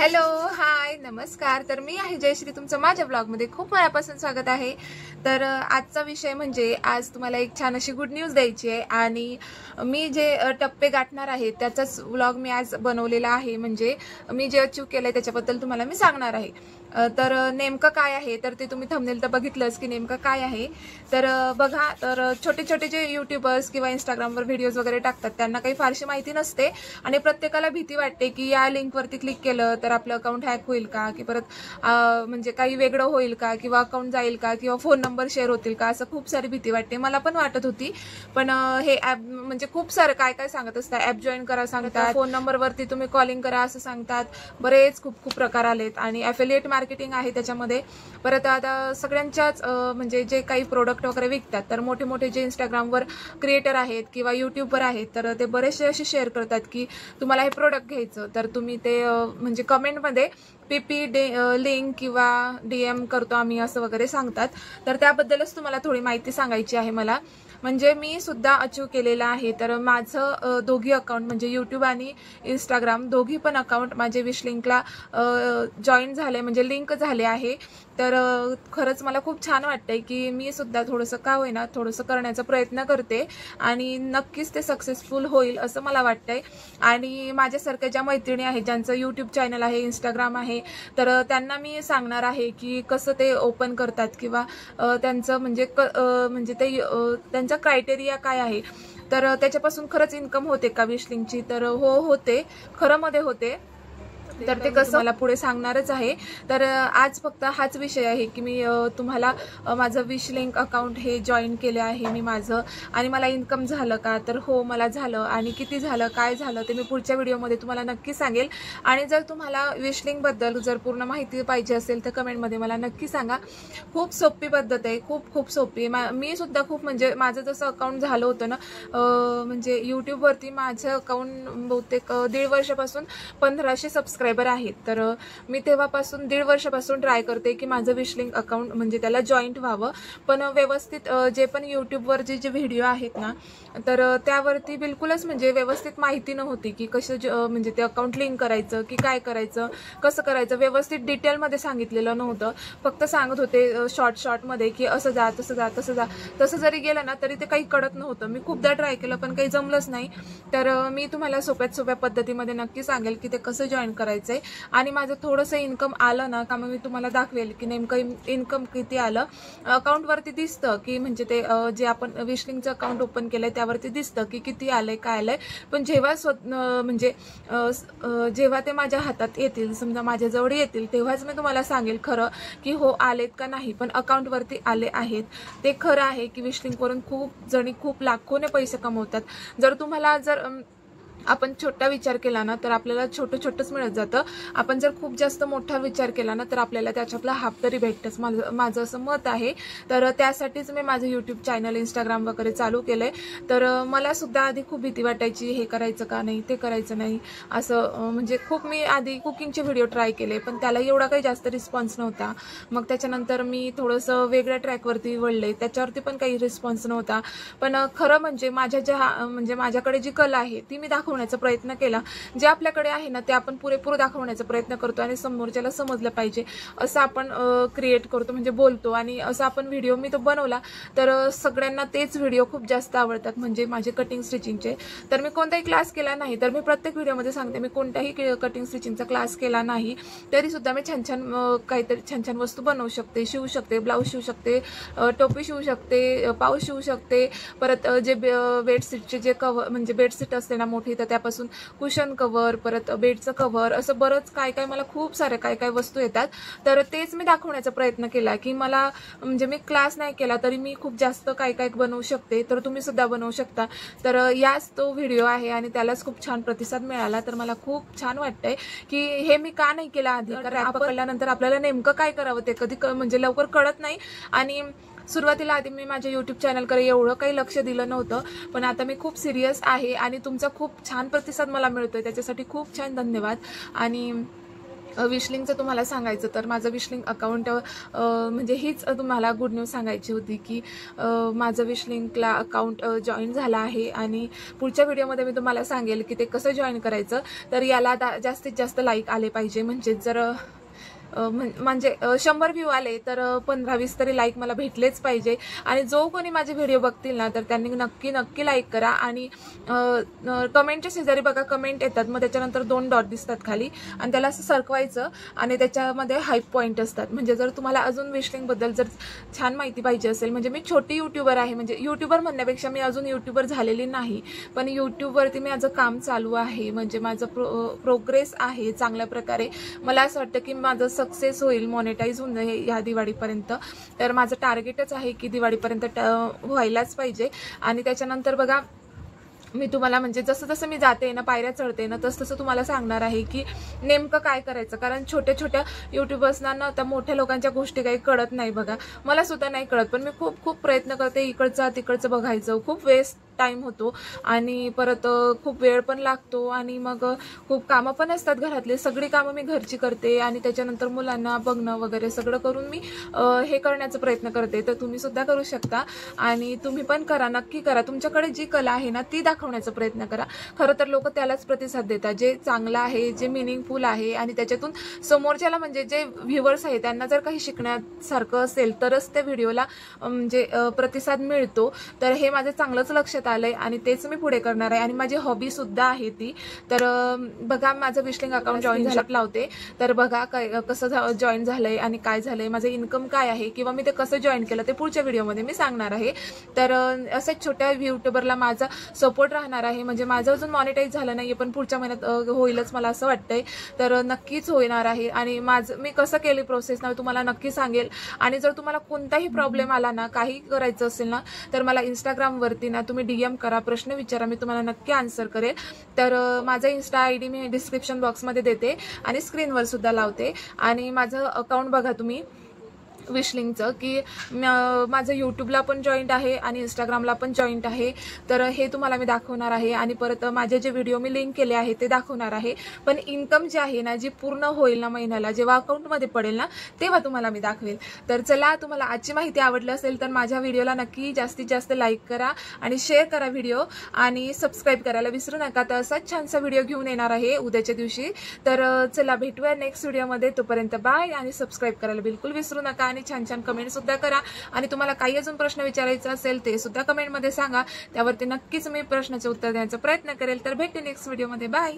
Hello, हाय, नमस्कार। तर मी आहे जयश्री, तुमचं माझ्या ब्लॉगमध्ये खूप मनापासून स्वागत आहे। तर आजचा विषय म्हणजे आज तुम्हाला एक छान अशी गुड न्यूज द्यायची आहे आणि मी जे टप्पे गाठणार आहे त्याचाच व्लॉग मी आज बनवलेला आहे। म्हणजे मी जे अचीव केलंय त्याच्याबद्दल तुम्हाला मी सांगणार आहे। तर नेमकं काय आहे तर ते तुम्ही थंबनेल तर बघितलंच की नेमकं काय आहे। तर बघा, तर छोटे छोटे जे यूट्यूबर्स किंवा इंस्टाग्रामवर व्हिडिओज वगैरे टाकतात त्यांना काही फारशी माहिती नसते आणि प्रत्येकाला भीती वाटते की या लिंकवरती क्लिक केलं तर आपलं अकाउंट हॅक होईल का, की परत म्हणजे काही वेगळं होईल का, किंवा अकाउंट जाईल का, किंवा फोन नंबर शेअर होतील का, असं खूप सारी भीती वाटते। मला पण वाटत होती, पण हे ॲप म्हणजे खूप सारं काय काय सांगत असतात। ॲप जॉईन करा सांगतात, फोन नंबरवरती तुम्ही कॉलिंग करा असं सांगतात, बरेच खूप खूप प्रकार आलेत आणि ॲफिलिएट मार्केटिंग आहे त्याच्यामध्ये। परत आता सगळ्यांच्याच म्हणजे जे काही प्रोडक्ट वगैरे विकतात तर मोठे मोठे जे इंस्टाग्रामवर क्रिएटर आहेत किंवा यूट्यूबवर आहेत तर ते बरेचसे असे शेअर करतात की तुम्हाला हे प्रोडक्ट घ्यायचं तर तुम्ही ते म्हणजे कमेंटमध्ये पीपी लिंक किंवा DM करतो आम्ही असं वगैरे सांगतात। तर त्याबद्दलच तुम्हाला थोडी माहिती सांगायची आहे मला। म्हणजे मी सुद्धा अचीव केलेला आहे। तर माझं दोघी अकाउंट म्हणजे यूट्यूब आणि इंस्टाग्राम दोघी पण अकाउंट माझे विश लिंकला जॉईन झाले, म्हणजे लिंक झाले आहे। तर खरंच मला खूप छान वाटतंय की मी सुद्धा थोडंसं का होईना थोडंसं करण्याचा प्रयत्न करते आणि नक्कीच ते सक्सेसफुल होईल असं मला वाटतंय। आणि माझ्यासारख्या ज्या मैत्रिणी आहेत ज्यांचं यूट्यूब चॅनल आहे, इंस्टाग्राम आहे, तर त्यांना मी सांगणार आहे की कसं ते ओपन करतात किंवा त्यांचं म्हणजे ते त्यांचा क्रायटेरिया काय आहे, तर त्याच्यापासून खरंच इन्कम होते का विश लिंकची? तर हो, होते, खरं मध्ये होते। तर ते कसं मला पुढे सांगणारच आहे। तर आज फक्त हाच विषय आहे की मी तुम्हाला माझं विश लिंक अकाउंट हे जॉईन केले आहे मी माझं, आणि मला इन्कम झालं का? तर हो, मला झालं। आणि किती झालं, काय झालं ते मी पुढच्या व्हिडिओमध्ये तुम्हाला नक्की सांगेल। आणि जर तुम्हाला विश लिंकबद्दल जर पूर्ण माहिती पाहिजे असेल तर कमेंटमध्ये मला नक्की सांगा। खूप सोपी पद्धत आहे, खूप खूप सोपी। मी सुद्धा खूप म्हणजे माझं जसं अकाउंट झालं होतं ना, म्हणजे यूट्यूबवरती माझं अकाउंट बहुतेक 1.5 वर्षापासून 1500 सबस्क्रायबर आहेत। तर मी तेव्हापासून 1.5 वर्षापासून ट्राय करते की माझं विश लिंक अकाउंट म्हणजे त्याला जॉईंट व्हावं, पण व्यवस्थित जे पण यूट्यूबवर जे व्हिडिओ आहेत ना तर त्यावरती बिलकुलच म्हणजे व्यवस्थित माहिती नव्हती की कसं म्हणजे ते अकाउंट लिंक करायचं की काय करायचं, कसं करायचं, व्यवस्थित डिटेलमध्ये सांगितलेलं नव्हतं। फक्त सांगत होते शॉर्टमध्ये की असं जा, तसं जा, तसं जा। तसं जरी गेलं ना तरी ते काही कळत नव्हतं। मी खूपदा ट्राय केलं पण काही जमलंच नाही। तर मी तुम्हाला सोप्यात सोप्या पद्धतीमध्ये नक्की सांगेल की ते कसं जॉईन करायचंय। आणि माझं थोडंसं इन्कम आलं ना का मग मी तुम्हाला दाखवेल की नेमकं इन्कम किती आलं। अकाउंटवरती दिसतं की म्हणजे ते जे आपण विश लिंकचं अकाउंट ओपन केलंय त्यावरती दिसतं की किती आलंय, काय आलंय। पण जेव्हा म्हणजे जेव्हा ते माझ्या हातात येतील, समजा माझ्याजवळ येतील, तेव्हाच मी तुम्हाला सांगेल खरं की हो आलेत का नाही। पण अकाउंटवरती आले आहेत, ते खरं आहे की विश लिंकवरून खूप जणी खूप लाखोने पैसे कमवतात। जर तुम्हाला आपण छोटा विचार केला ना तर आपल्याला छोटं छोटंच मिळत जातं। आपण जर खूप जास्त मोठा विचार केला ना तर आपल्याला त्याच्यातला हाफ तरी भेटतंच, माझं असं मत आहे। तर त्यासाठीच मी माझं यूट्यूब चॅनल, इंस्टाग्राम वगैरे चालू केलंय। तर मला सुद्धा आधी खूप भीती वाटायची, हे करायचं का नाही, ते करायचं नाही असं। म्हणजे खूप मी आधी कुकिंगचे व्हिडिओ ट्राय केले पण त्याला एवढा काही जास्त रिस्पॉन्स नव्हता। मग त्याच्यानंतर मी थोडंसं वेगळ्या ट्रॅकवरती वळले, त्याच्यावरती पण काही रिस्पॉन्स नव्हता। पण खरं म्हणजे म्हणजे माझ्याकडे जी कला आहे ती मी दाखवण्याचा प्रयत्न केला। जे आपल्याकडे आहे ना ते आपण पुरेपूर दाखवण्याचा प्रयत्न करतो आणि समोरच्याला समजलं पाहिजे असं आपण क्रिएट करतो, म्हणजे बोलतो। आणि असं आपण व्हिडिओ मी तो बनवला तर सगळ्यांना तेच व्हिडिओ खूप जास्त आवडतात, म्हणजे माझे कटिंग स्टिचिंगचे। तर मी कोणताही क्लास केला नाही, तर मी प्रत्येक व्हिडिओमध्ये सांगते मी कोणताही कटिंग स्टिचिंगचा क्लास केला नाही, तरी सुद्धा मी छान छान काहीतरी छान छान वस्तू बनवू शकते, शिवू शकते, ब्लाऊज शिवू शकते, टोपी शिवू शकते, पाऊस शिवू शकते। परत जे बेडशीटचे जे कव्हर म्हणजे बेडशीट असते ना मोठी, तर त्यापासून कुशन कव्हर, परत बेडचं कव्हर, असं बरंच काय काय मला खूप सारे काय काय वस्तू येतात। तर तेच मी दाखवण्याचा प्रयत्न केला की मला म्हणजे मी क्लास नाही केला तरी मी खूप जास्त काय काय बनवू शकते, तर तुम्ही सुद्धा बनवू शकता। तर याच तो व्हिडिओ आहे आणि त्यालाच खूप छान प्रतिसाद मिळाला। तर मला खूप छान वाटतंय की हे मी का नाही केलं आधी, कारण आपण कळल्यानंतर आपल्याला नेमकं काय करावं ते कधी म्हणजे लवकर कळत नाही। आणि सुरुवातीला आधी मी माझ्या यूट्यूब चॅनलकडे एवढं काही लक्ष दिलं नव्हतं, पण आता मी खूप सिरियस आहे आणि तुमचा खूप छान प्रतिसाद मला मिळतोय, त्याच्यासाठी खूप छान धन्यवाद। आणि विशलिंगचं तुम्हाला सांगायचं तर माझं विशलिंग अकाउंट म्हणजे हीच तुम्हाला गुड न्यूज सांगायची होती की माझं विशलिंगला अकाउंट जॉईन झालं आहे आणि पुढच्या व्हिडिओमध्ये मी तुम्हाला सांगेल की ते कसं जॉईन करायचं. तर याला जास्तीत जास्त लाईक आले पाहिजे, म्हणजे जर म्हणजे 100 व्ह्यू आले तर 15-20 तरी लाईक मला भेटलेच पाहिजे. आणि जो कोणी माझे व्हिडिओ बघतील ना तर त्यांनी नक्की लाईक करा. आणि कमेंटच्या शेजारी बघा कमेंट येतात, मग त्याच्यानंतर 2 डॉट दिसतात खाली आणि त्याला असं सरकवायचं आणि त्याच्यामध्ये हाईप पॉईंट असतात. म्हणजे जर तुम्हाला अजून विशलिंगबद्दल जर छान माहिती पाहिजे असेल, म्हणजे मी छोटी यूट्यूबर आहे, म्हणजे यूट्यूबर म्हणण्यापेक्षा मी अजून यूट्यूबर झालेली नाही, पण यूट्यूबवरती माझं काम चालू आहे, म्हणजे माझं प्रोग्रेस आहे चांगल्या प्रकारे. मला असं वाटतं की माझं सक्सेस होईल, मॉनेटाईज होऊन जाईल ह्या दिवाळीपर्यंत. तर माझं टार्गेटच आहे की दिवाळीपर्यंत व्हायलाच पाहिजे. आणि त्याच्यानंतर बघा मी तुम्हाला म्हणजे जसं जसं मी जाते ना, पायऱ्या चढते ना, तसं तुम्हाला सांगणार आहे की नेमकं काय करायचं. कारण छोट्या छोट्या यूट्यूबर्सना ना त्या मोठ्या लोकांच्या गोष्टी काही कळत नाही बघा, मला सुद्धा नाही कळत, पण मी खूप प्रयत्न करते इकडचं तिकडचं बघायचं. खूप वेस्ट टाइम होतो आणि परत खूप वेळ पण लागतो आणि मग खूप कामं पण असतात घरातले, सगळी कामं मी घरची करते आणि त्याच्यानंतर मुलांना बघणं वगैरे सगळं करून मी हे करण्याचा प्रयत्न करते. तर तुम्ही सुद्धा करू शकता आणि तुम्ही पण करा, नक्की करा. तुमच्याकडे जी कला आहे ना ती दाखवण्याचा प्रयत्न करा. खरं तर लोक त्यालाच प्रतिसाद देतात, जे चांगलं आहे, जे मिनिंगफुल आहे आणि त्याच्यातून समोरच्याला म्हणजे जे व्ह्युअर्स आहे त्यांना जर काही शिकण्यासारखं असेल तरच त्या व्हिडिओला म्हणजे प्रतिसाद मिळतो. तर हे माझं चांगलंच लक्षात आलंय आणि तेच मी पुढे करणार आहे. आणि माझी हॉबी सुद्धा आहे ती. तर बघा माझं विशलिंग अकाउंट जॉईन झालं लावते, तर बघा कसं जॉईन झालंय आणि काय झालंय, माझं इन्कम काय आहे किंवा मी ते कसं जॉईन केलं ते पुढच्या व्हिडिओमध्ये मी सांगणार आहे. तर असेच छोट्या यूट्यूबरला माझा सपोर्ट राहणार आहे. म्हणजे माझं अजून मॉनिटाईज झालं नाहीये, पण पुढच्या महिन्यात होईलच मला असं वाटतंय. तर नक्कीच होणार आहे आणि मी कसं केली प्रोसेस ना तुम्हाला नक्की सांगेल. आणि जर तुम्हाला कोणताही प्रॉब्लेम आला ना, काही करायचं असेल ना, तर मला इंस्टाग्रामवरती ना तुम्ही DM करा, प्रश्न विचारा, मी तुम्हाला नक्की आन्सर करेल. तर माझा इंस्टा ID मी डिस्क्रिप्शन बॉक्समध्ये देते आणि स्क्रीनवर सुद्धा लावते. आणि माझं अकाउंट बघा तुम्ही विशलिंगचं, की माझं यूट्यूबला पण जॉईंट आहे आणि इंस्टाग्रामला पण जॉईंट आहे. तर हे तुम्हाला मी दाखवणार आहे आणि परत माझे जे व्हिडिओ मी लिंक केले आहे ते दाखवणार आहे. पण इन्कम जी आहे ना, जी पूर्ण होईल ना महिन्याला, जेव्हा अकाउंटमध्ये पडेल ना तेव्हा तुम्हाला मी दाखवेल. तर चला, तुम्हाला आजची माहिती आवडली असेल तर माझ्या व्हिडिओला नक्की जास्तीत जास्त लाईक करा आणि शेअर करा व्हिडिओ आणि सबस्क्राईब करायला विसरू नका. तर असाच छानसा व्हिडिओ घेऊन येणार आहे उद्याच्या दिवशी. तर चला, भेटूया नेक्स्ट व्हिडिओमध्ये. तोपर्यंत बाय आणि सबस्क्राईब करायला बिलकुल विसरू नका आणि छान कमेंट सुद्धा करा. आणि तुम्हाला काही अजून प्रश्न विचारायचा असेल ते सुद्धा कमेंटमध्ये सांगा, त्यावरती नक्कीच मी प्रश्नाचे उत्तर देण्याचा प्रयत्न करेल. तर भेटू नेक्स्ट व्हिडिओमध्ये. बाय.